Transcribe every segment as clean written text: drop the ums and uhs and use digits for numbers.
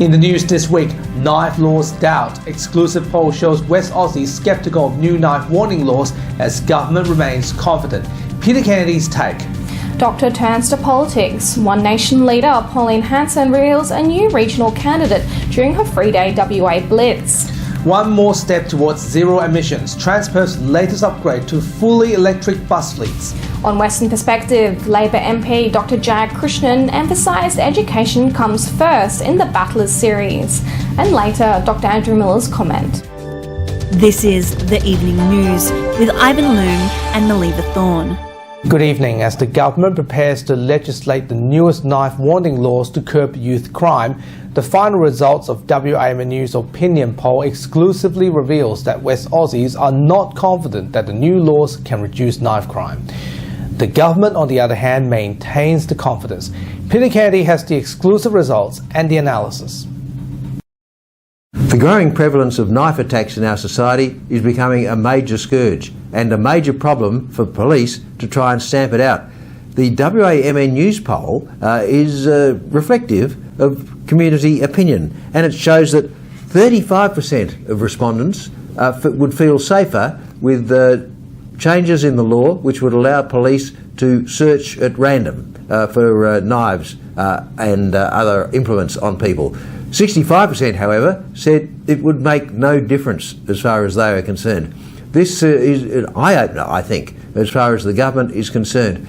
In the news this week, knife laws doubt. Exclusive poll shows West Aussies sceptical of new knife warning laws as government remains confident. Peter Kennedy's take. Doctor turns to politics. One Nation leader Pauline Hanson reveals a new regional candidate during her 3-day WA blitz. One more step towards zero emissions. Transperth's latest upgrade to fully electric bus fleets. On Western Perspective, Labor MP Doctor Jag Krishnan emphasised education comes first in the Battlers series. And later, Dr Andrew Miller's comment. This is The Evening News with Ivan Loon and Maliva Thorne. Good evening. As the government prepares to legislate the newest knife warning laws to curb youth crime, the final results of WAMN's opinion poll exclusively reveals that West Aussies are not confident that the new laws can reduce knife crime. The government, on the other hand, maintains the confidence. Peter Kennedy has the exclusive results and the analysis. The growing prevalence of knife attacks in our society is becoming a major scourge and a major problem for police to try and stamp it out. The WAMN News poll is reflective of community opinion, and it shows that 35% of respondents would feel safer with changes in the law which would allow police to search at random for knives and other implements on people. 65%, however, said it would make no difference as far as they are concerned. This is an eye-opener, I think, as far as the government is concerned.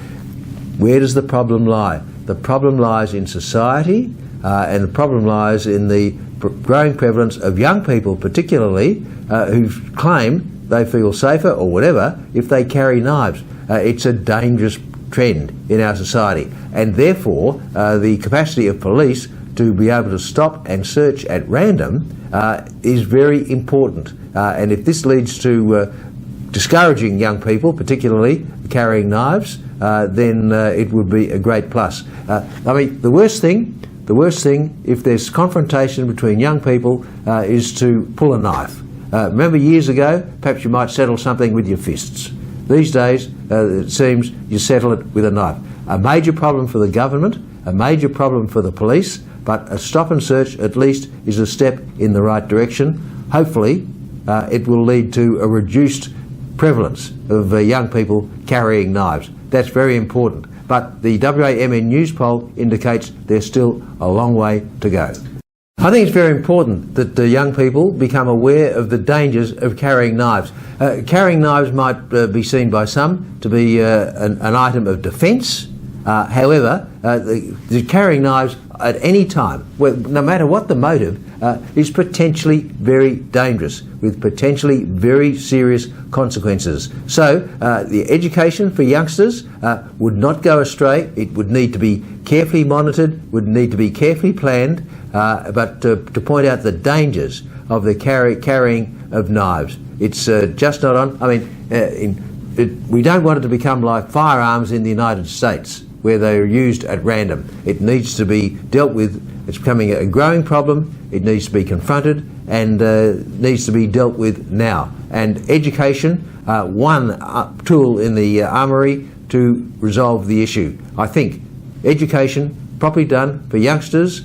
Where does the problem lie? The problem lies in society, and the problem lies in the growing prevalence of young people, particularly, who claim they feel safer or whatever if they carry knives. It's a dangerous trend in our society, and therefore the capacity of police to be able to stop and search at random is very important. And if this leads to discouraging young people, particularly carrying knives, then it would be a great plus. I mean, the worst thing, if there's confrontation between young people, is to pull a knife. Remember years ago, perhaps you might settle something with your fists. These days, it seems you settle it with a knife. A major problem for the government, a major problem for the police, but a stop and search at least is a step in the right direction. Hopefully it will lead to a reduced prevalence of young people carrying knives. That's very important. But the WAMN News poll indicates there's still a long way to go. I think it's very important that the young people become aware of the dangers of carrying knives. Carrying knives might be seen by some to be an item of defence. However, the carrying knives at any time, no matter what the motive, is potentially very dangerous with potentially very serious consequences. So the education for youngsters would not go astray. It would need to be carefully monitored, would need to be carefully planned, but to point out the dangers of the carrying of knives. It's just not on. I mean, we don't want it to become like firearms in the United States, where they are used at random. It needs to be dealt with. It's becoming a growing problem. It needs to be confronted and needs to be dealt with now. And education, one tool in the armoury to resolve the issue. I think education, properly done for youngsters,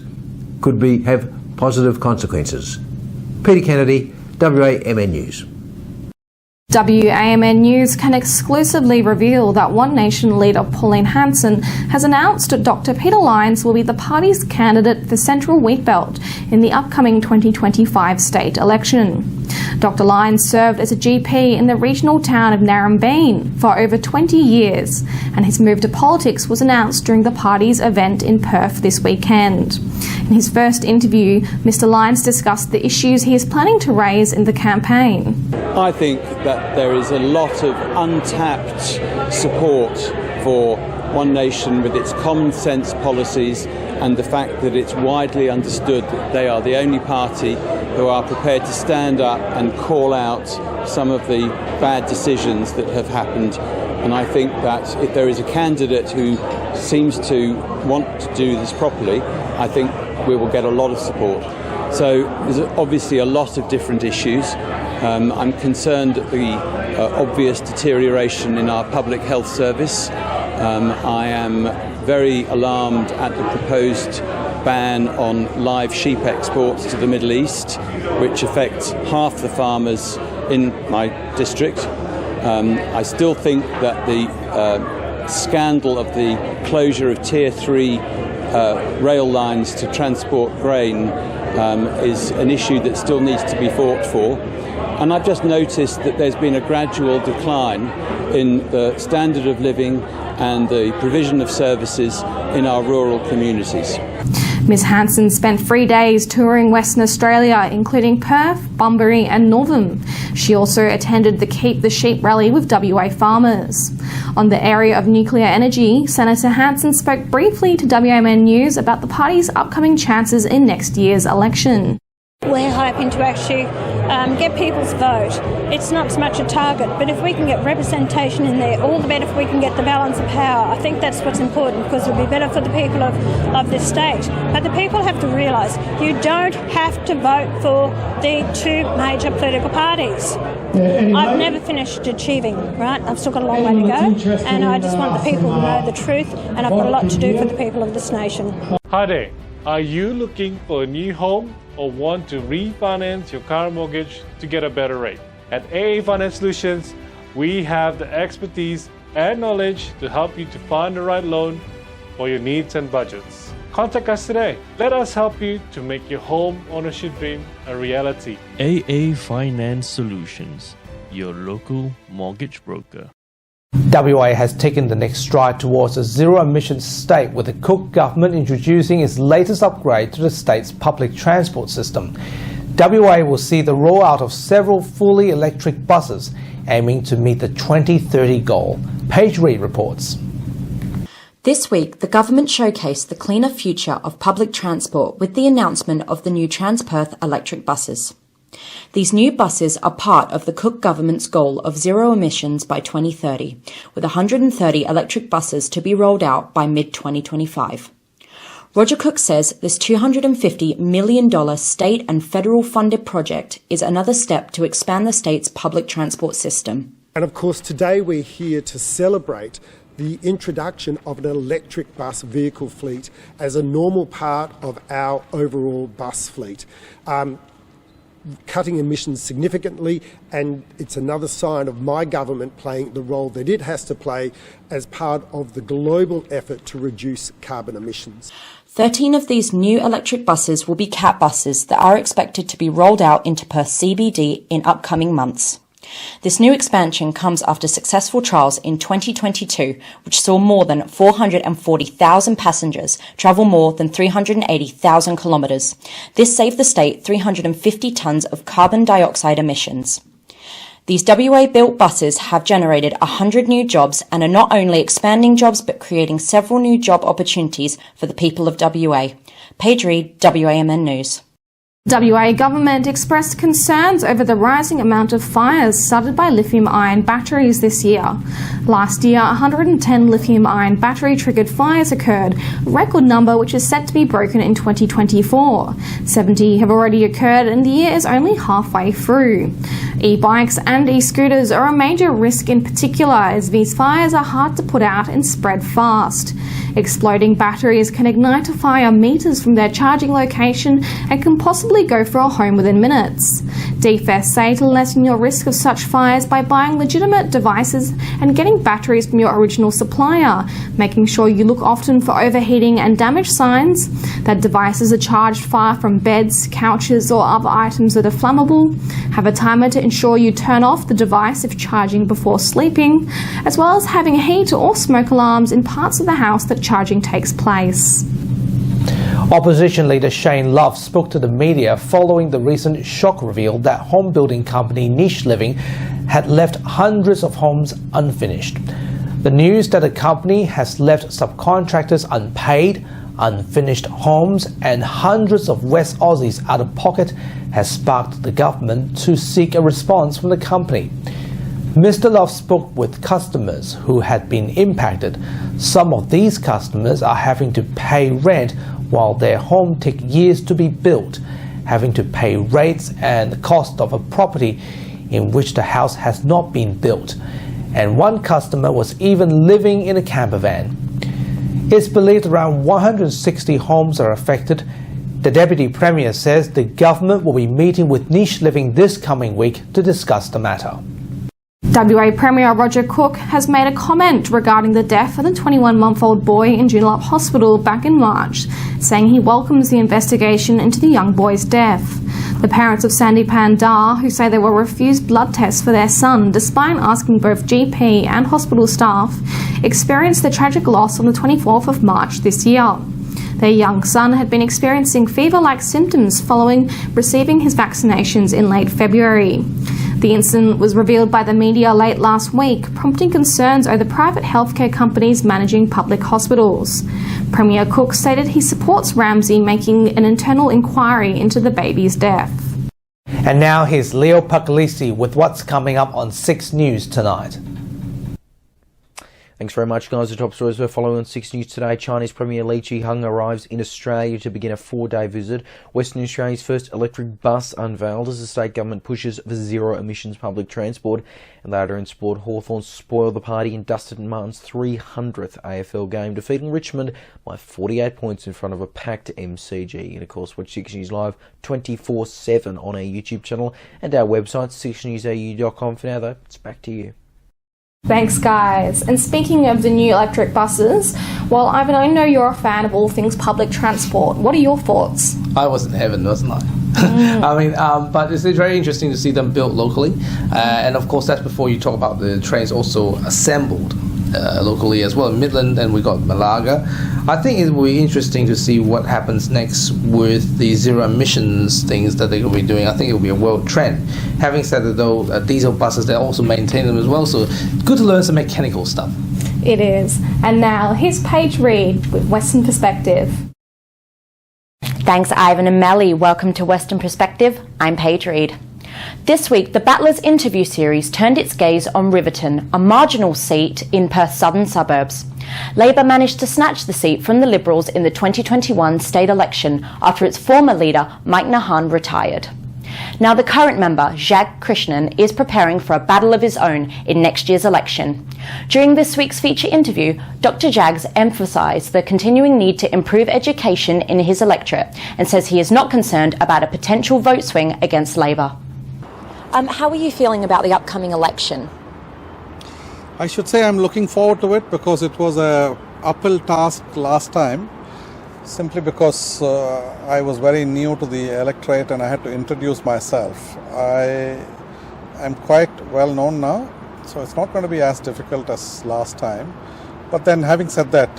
could have positive consequences. Peter Kennedy, WAMN News. WAMN News can exclusively reveal that One Nation leader Pauline Hanson has announced Dr Peter Lyons will be the party's candidate for Central Wheatbelt in the upcoming 2025 state election. Dr Lyons served as a GP in the regional town of Narrabeen for over 20 years, and his move to politics was announced during the party's event in Perth this weekend. In his first interview, Mr Lyons discussed the issues he is planning to raise in the campaign. I think that there is a lot of untapped support for One Nation with its common sense policies and the fact that it's widely understood that they are the only party who are prepared to stand up and call out some of the bad decisions that have happened. And I think that if there is a candidate who seems to want to do this properly, I think we will get a lot of support. So there's obviously a lot of different issues. I'm concerned at the obvious deterioration in our public health service. I am very alarmed at the proposed ban on live sheep exports to the Middle East, which affects half the farmers in my district. I still think that the scandal of the closure of Tier 3 rail lines to transport grain is an issue that still needs to be fought for. And I've just noticed that there's been a gradual decline in the standard of living and the provision of services in our rural communities. Ms Hanson spent 3 days touring Western Australia, including Perth, Bunbury and Northam. She also attended the Keep the Sheep rally with WA farmers. On the area of nuclear energy, Senator Hanson spoke briefly to WAMN News about the party's upcoming chances in next year's election. We're hoping to actually get people's vote. It's not so much a target, but if we can get representation in there, all the better if we can get the balance of power. I think that's what's important, because it'll be better for the people of this state. But the people have to realise you don't have to vote for the two major political parties. I've never finished achieving, right? I've still got a long way to go, and I just want the people to know the truth, and I've got a lot to do for the people of this nation. Hi there. Are you looking for a new home or want to refinance your car mortgage to get a better rate? At AA Finance Solutions, we have the expertise and knowledge to help you to find the right loan for your needs and budgets. Contact us today. Let us help you to make your home ownership dream a reality. AA Finance Solutions, your local mortgage broker. WA has taken the next stride towards a zero-emissions state, with the Cook government introducing its latest upgrade to the state's public transport system. WA will see the rollout of several fully electric buses, aiming to meet the 2030 goal. Paige Reid reports. This week, the government showcased the cleaner future of public transport with the announcement of the new Transperth electric buses. These new buses are part of the Cook government's goal of zero emissions by 2030, with 130 electric buses to be rolled out by mid-2025. Roger Cook says this $250 million state and federal funded project is another step to expand the state's public transport system. And of course, today we're here to celebrate the introduction of an electric bus vehicle fleet as a normal part of our overall bus fleet. Cutting emissions significantly, and it's another sign of my government playing the role that it has to play as part of the global effort to reduce carbon emissions. 13 of these new electric buses will be CAT buses that are expected to be rolled out into Perth CBD in upcoming months. This new expansion comes after successful trials in 2022, which saw more than 440,000 passengers travel more than 380,000 kilometres. This saved the state 350 tonnes of carbon dioxide emissions. These WA-built buses have generated 100 new jobs and are not only expanding jobs but creating several new job opportunities for the people of WA. Paige Reid, WAMN News. WA government expressed concerns over the rising amount of fires started by lithium-ion batteries this year. Last year, 110 lithium-ion battery-triggered fires occurred, a record number which is set to be broken in 2024. 70 have already occurred and the year is only halfway through. E-bikes and e-scooters are a major risk in particular, as these fires are hard to put out and spread fast. Exploding batteries can ignite a fire meters from their charging location and can possibly go for a home within minutes. DFS say to lessen your risk of such fires by buying legitimate devices and getting batteries from your original supplier, making sure you look often for overheating and damage signs, that devices are charged far from beds, couches or other items that are flammable, have a timer to ensure you turn off the device if charging before sleeping, as well as having heat or smoke alarms in parts of the house that charging takes place. Opposition leader Shane Love spoke to the media following the recent shock reveal that home building company Niche Living had left hundreds of homes unfinished. The news that the company has left subcontractors unpaid, unfinished homes and hundreds of West Aussies out of pocket has sparked the government to seek a response from the company. Mr. Love spoke with customers who had been impacted. Some of these customers are having to pay rent while their home takes years to be built, having to pay rates and the cost of a property in which the house has not been built. And one customer was even living in a camper van. It's believed around 160 homes are affected. The Deputy Premier says the government will be meeting with Niche Living this coming week to discuss the matter. WA Premier Roger Cook has made a comment regarding the death of the 21-month-old boy in Joondalup Hospital back in March, saying he welcomes the investigation into the young boy's death. The parents of Sandipan Dar, who say they were refused blood tests for their son despite asking both GP and hospital staff, experienced the tragic loss on the 24th of March this year. Their young son had been experiencing fever-like symptoms following receiving his vaccinations in late February. The incident was revealed by the media late last week, prompting concerns over private healthcare companies managing public hospitals. Premier Cook stated he supports Ramsay making an internal inquiry into the baby's death. And now here's Leo Puglisi with what's coming up on 6 News tonight. Thanks very much, guys. The top stories we're following on 6 News today. Chinese Premier Li Qiheng arrives in Australia to begin a 4-day visit. Western Australia's first electric bus unveiled as the state government pushes for zero-emissions public transport. And later in sport, Hawthorn spoiled the party in Dustin Martin's 300th AFL game, defeating Richmond by 48 points in front of a packed MCG. And of course, watch 6 News Live 24/7 on our YouTube channel and our website, 6newsau.com. For now, though, it's back to you. Thanks, guys. And speaking of the new electric buses, well, Ivan, I know you're a fan of all things public transport. What are your thoughts? I was in heaven, wasn't I? But it's very interesting to see them built locally. And of course, that's before you talk about the trains also assembled locally as well. In Midland, and we got Malaga. I think it will be interesting to see what happens next with the zero emissions things that they're going to be doing. I think it will be a world trend. Having said that, though, diesel buses, they also maintain them as well. So good to learn some mechanical stuff. It is. And now here's Paige Reid with Western Perspective. Thanks, Ivan and Melly. Welcome to Western Perspective. I'm Paige Reid. This week, the Battlers interview series turned its gaze on Riverton, a marginal seat in Perth's southern suburbs. Labor managed to snatch the seat from the Liberals in the 2021 state election after its former leader, Mike Nahan, retired. Now, the current member, Jag Krishnan, is preparing for a battle of his own in next year's election. During this week's feature interview, Dr. Jags emphasised the continuing need to improve education in his electorate and says he is not concerned about a potential vote swing against Labor. How are you feeling about the upcoming election? I should say I'm looking forward to it because it was an uphill task last time, simply because I was very new to the electorate and I had to introduce myself. I am quite well known now, so it's not going to be as difficult as last time. But then, having said that,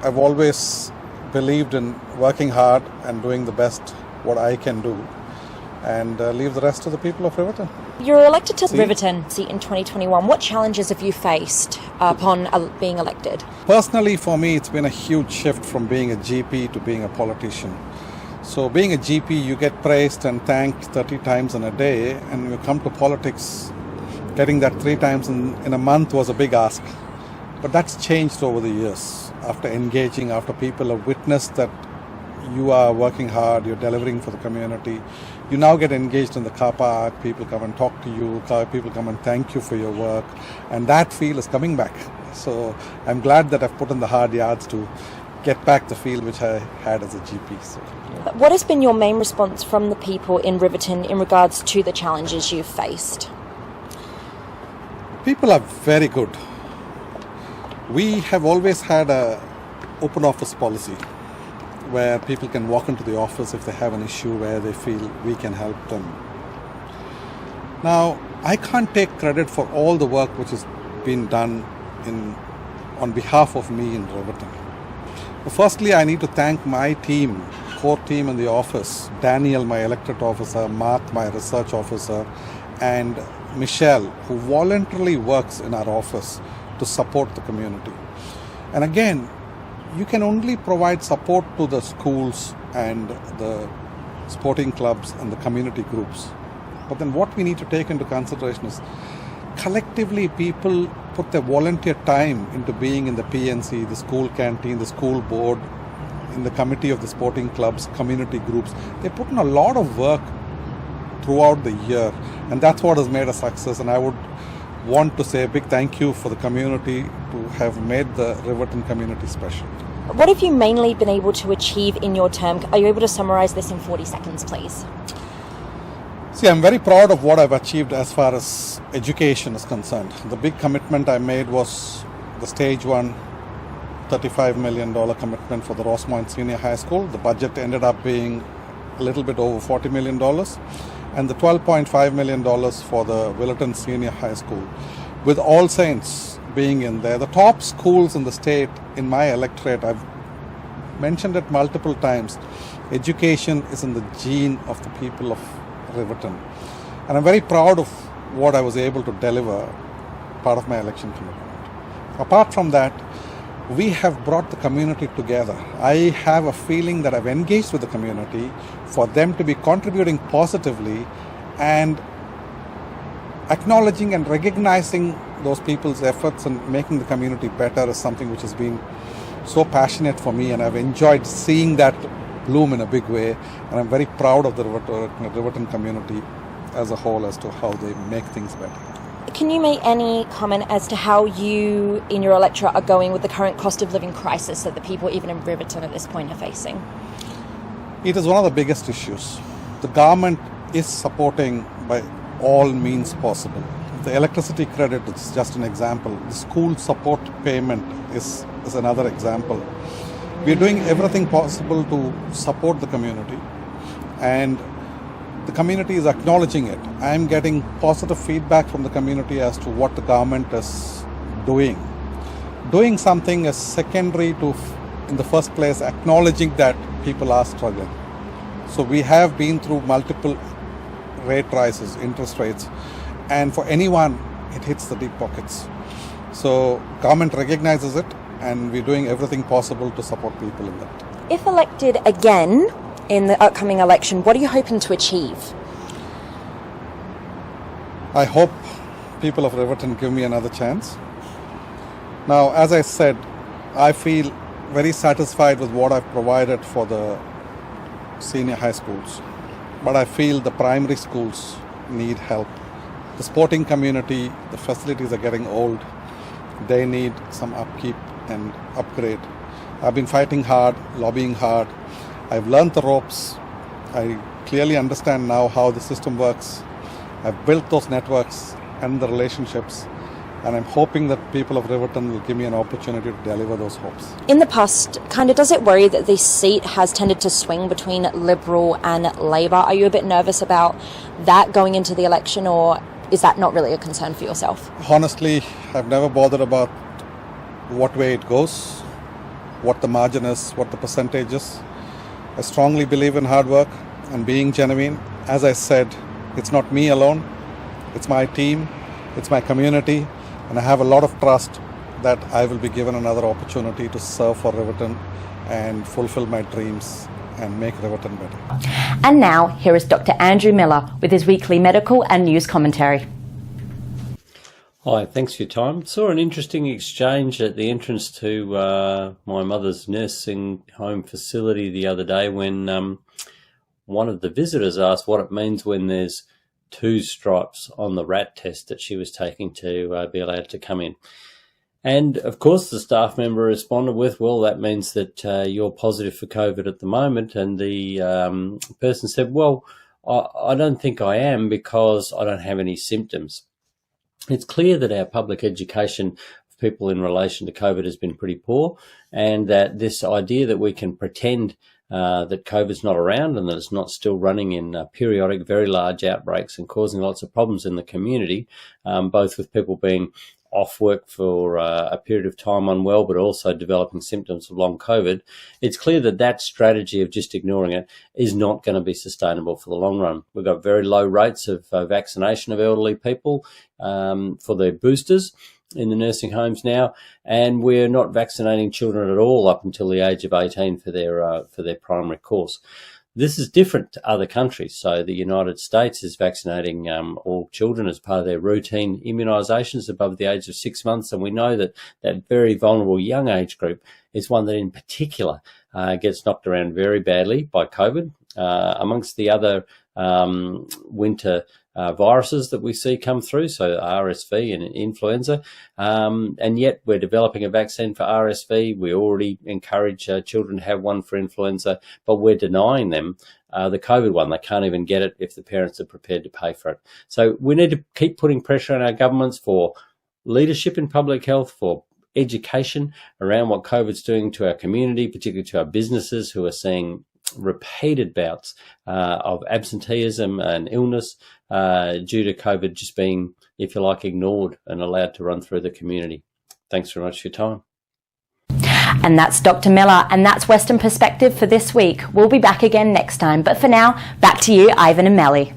I've always believed in working hard and doing the best what I can do, and leave the rest to the people of Riverton. You were elected to Riverton seat in 2021. What challenges have you faced upon being elected? Personally, for me, it's been a huge shift from being a GP to being a politician. So being a GP, you get praised and thanked 30 times in a day, and when you come to politics, getting that 3 times in a month was a big ask. But that's changed over the years. After engaging, after people have witnessed that you are working hard, you're delivering for the community, you now get engaged in the car park, people come and talk to you, people come and thank you for your work, and that feel is coming back. So I'm glad that I've put in the hard yards to get back the feel which I had as a GP. So, yeah. What has been your main response from the people in Riverton in regards to the challenges you've faced? People are very good. We have always had an open office policy, where people can walk into the office if they have an issue where they feel we can help them. Now, I can't take credit for all the work which has been done on behalf of me in Riverton. But firstly, I need to thank my team, core team in the office, Daniel, my electorate officer, Mark, my research officer, and Michelle, who voluntarily works in our office to support the community. And again, you can only provide support to the schools and the sporting clubs and the community groups. But then what we need to take into consideration is collectively people put their volunteer time into being in the PNC, the school canteen, the school board, in the committee of the sporting clubs, community groups. They put in a lot of work throughout the year, and that's what has made a success. And I would want to say a big thank you for the community to have made the Riverton community special. What have you mainly been able to achieve in your term? Are you able to summarise this in 40 seconds, please? See, I'm very proud of what I've achieved as far as education is concerned. The big commitment I made was the stage one $35 million commitment for the Rosemont Senior High School. The budget ended up being a little bit over $40 million, and the $12.5 million for the Willerton Senior High School, with All Saints being in there. The top schools in the state, in my electorate, I've mentioned it multiple times, education is in the gene of the people of Riverton. And I'm very proud of what I was able to deliver, part of my election commitment. Apart from that, we have brought the community together. I have a feeling that I've engaged with the community for them to be contributing positively and acknowledging and recognizing those people's efforts and making the community better is something which has been so passionate for me, and I've enjoyed seeing that bloom in a big way, and I'm very proud of the Riverton community as a whole as to how they make things better. Can you make any comment as to how you, in your electorate, are going with the current cost of living crisis that the people even in Riverton at this point are facing? It is one of the biggest issues. The government is supporting by all means possible. The electricity credit is just an example. The school support payment is another example. We are doing everything possible to support the community, and the community is acknowledging it. I am getting positive feedback from the community as to what the government is doing. Doing something is secondary to, in the first place, acknowledging that people are struggling. So we have been through multiple rate rises, interest rates, and for anyone, it hits the deep pockets. So government recognizes it, and we're doing everything possible to support people in that. If elected again in the upcoming election, what are you hoping to achieve? I hope people of Riverton give me another chance. Now, as I said, I feel very satisfied with what I've provided for the senior high schools, but I feel the primary schools need help. The sporting community, the facilities are getting old. They need some upkeep and upgrade. I've been fighting hard, lobbying hard. I've learned the ropes. I clearly understand now how the system works. I've built those networks and the relationships, and I'm hoping that people of Riverton will give me an opportunity to deliver those hopes. In the past, does it worry that this seat has tended to swing between Liberal and Labor? Are you a bit nervous about that going into the election, or is that not really a concern for yourself? Honestly, I've never bothered about what way it goes, what the margin is, what the percentage is. I strongly believe in hard work and being genuine. As I said, it's not me alone, it's my team, it's my community, and I have a lot of trust that I will be given another opportunity to serve for Riverton and fulfill my dreams and make Riverton better. And now, here is Dr. Andrew Miller with his weekly medical and news commentary. Hi, thanks for your time. Saw an interesting exchange at the entrance to my mother's nursing home facility the other day when one of the visitors asked what it means when there's 2 stripes on the rat test that she was taking to be allowed to come in. And of course the staff member responded with, well, that means that you're positive for COVID at the moment. And the person said, well, I don't think I am because I don't have any symptoms. It's clear that our public education of people in relation to COVID has been pretty poor, and that this idea that we can pretend that COVID's not around and that it's not still running in periodic, very large outbreaks and causing lots of problems in the community, both with people being off work for a period of time unwell, but also developing symptoms of long COVID. It's clear that that strategy of just ignoring it is not going to be sustainable for the long run. We've got very low rates of vaccination of elderly people for their boosters in the nursing homes now, and we're not vaccinating children at all up until the age of 18 for their primary course. This is different to other countries. So the United States is vaccinating all children as part of their routine immunisations above the age of 6 months. And we know that that very vulnerable young age group is one that in particular gets knocked around very badly by COVID. Amongst the other winter viruses that we see come through, so RSV and influenza, and yet we're developing a vaccine for RSV. We already encourage children to have one for influenza, but we're denying them the COVID one. They can't even get it if the parents are prepared to pay for it. So we need to keep putting pressure on our governments for leadership in public health, for education around what COVID's doing to our community, particularly to our businesses who are seeing repeated bouts of absenteeism and illness due to COVID just being, if you like, ignored and allowed to run through the community. Thanks very much for your time. And that's Dr. Miller, and that's Western Perspective for this week. We'll be back again next time, but for now, back to you, Ivan and Melly.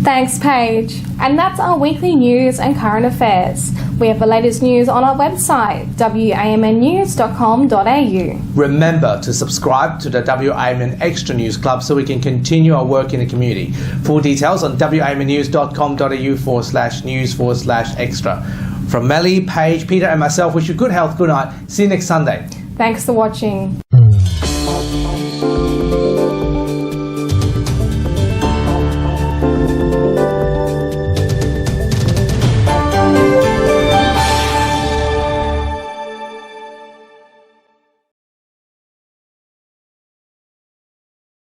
Thanks, Paige. And that's our weekly news and current affairs. We have the latest news on our website, wamnnews.com.au. Remember to subscribe to the WAMN Extra News Club so we can continue our work in the community. Full details on wamnnews.com.au/news/extra. From Melly, Paige, Peter and myself, wish you good health, good night. See you next Sunday. Thanks for watching.